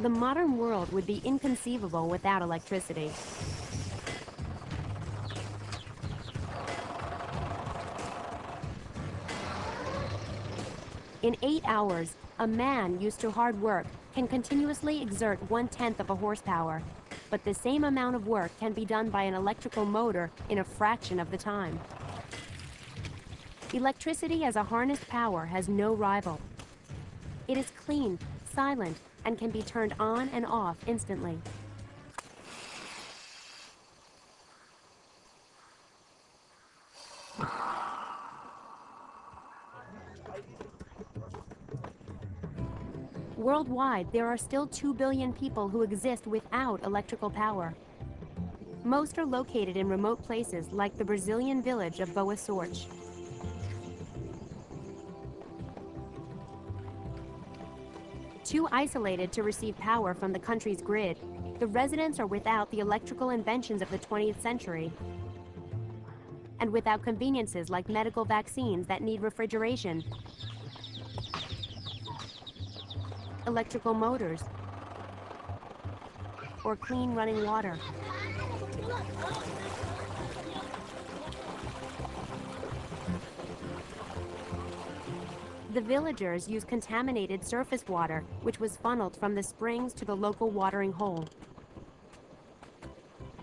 The modern world would be inconceivable without electricity. In 8 hours, a man used to hard work can continuously exert 1/10 of a horsepower, but the same amount of work can be done by an electrical motor in a fraction of the time. Electricity as a harnessed power has no rival. It is clean, silent, and can be turned on and off instantly. Worldwide, there are still 2 billion people who exist without electrical power. Most are located in remote places like the Brazilian village of Boa Sorte. Too isolated to receive power from the country's grid, the residents are without the electrical inventions of the 20th century and without conveniences like medical vaccines that need refrigeration, electrical motors, or clean running water. The villagers used contaminated surface water, which was funneled from the springs to the local watering hole.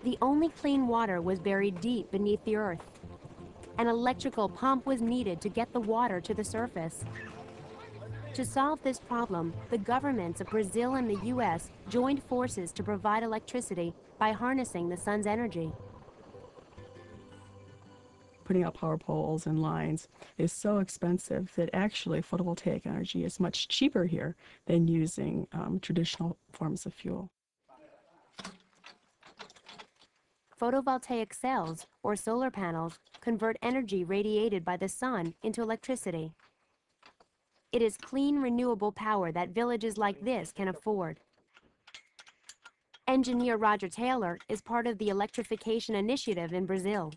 The only clean water was buried deep beneath the earth. An electrical pump was needed to get the water to the surface. To solve this problem, the governments of Brazil and the US joined forces to provide electricity by harnessing the sun's energy. Putting out power poles and lines is so expensive that actually photovoltaic energy is much cheaper here than using traditional forms of fuel. Photovoltaic cells, or solar panels, convert energy radiated by the sun into electricity. It is clean, renewable power that villages like this can afford. Engineer Roger Taylor is part of the electrification initiative in Brazil.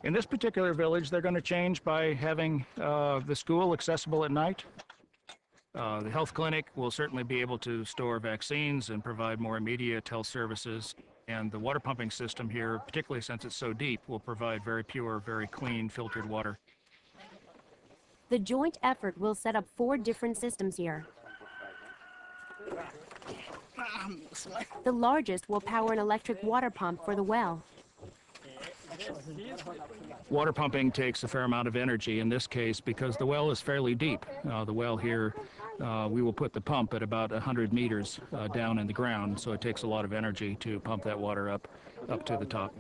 In this particular village, they're going to change by having the school accessible at night. The health clinic will certainly be able to store vaccines and provide more immediate health services. And the water pumping system here, particularly since it's so deep, will provide very pure, very clean, filtered water. The joint effort will set up 4 different systems here. The largest will power an electric water pump for the well. Water pumping takes a fair amount of energy in this case because the well is fairly deep. The well here, we will put the pump at about 100 meters down in the ground, so it takes a lot of energy to pump that water up to the top.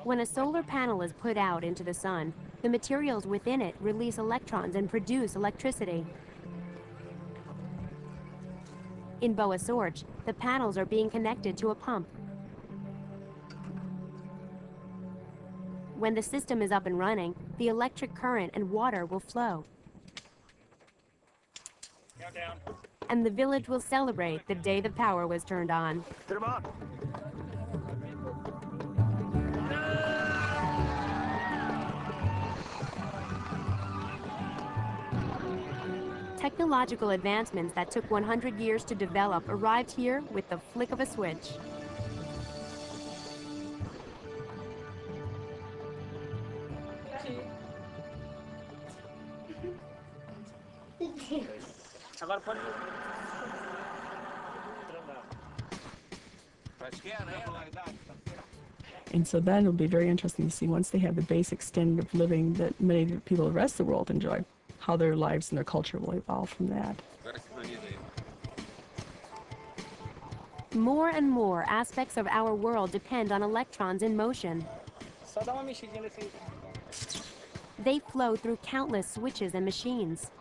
When a solar panel is put out into the sun, the materials within it release electrons and produce electricity. In Boa Sorte, the panels are being connected to a pump. When the system is up and running, the electric current and water will flow. Countdown. And the village will celebrate the day the power was turned on. Put 'em on. Technological advancements that took 100 years to develop arrived here with the flick of a switch. And so then it'll be very interesting to see, once they have the basic standard of living that many people of the rest of the world enjoy, how their lives and their culture will evolve from that. More and more aspects of our world depend on electrons in motion. They flow through countless switches and machines.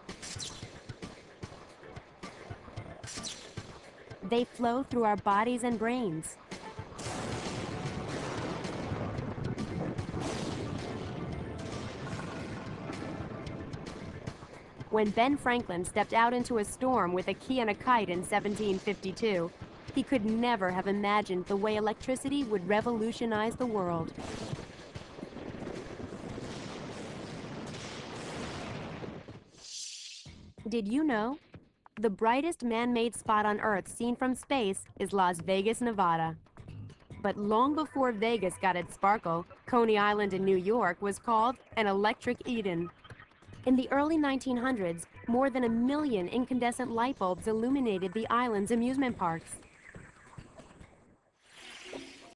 They flow through our bodies and brains. When Ben Franklin stepped out into a storm with a key and a kite in 1752, he could never have imagined the way electricity would revolutionize the world. Did you know? The brightest man-made spot on Earth seen from space is Las Vegas, Nevada. But long before Vegas got its sparkle, Coney Island in New York was called an electric Eden. In the early 1900s, more than 1 million incandescent light bulbs illuminated the island's amusement parks.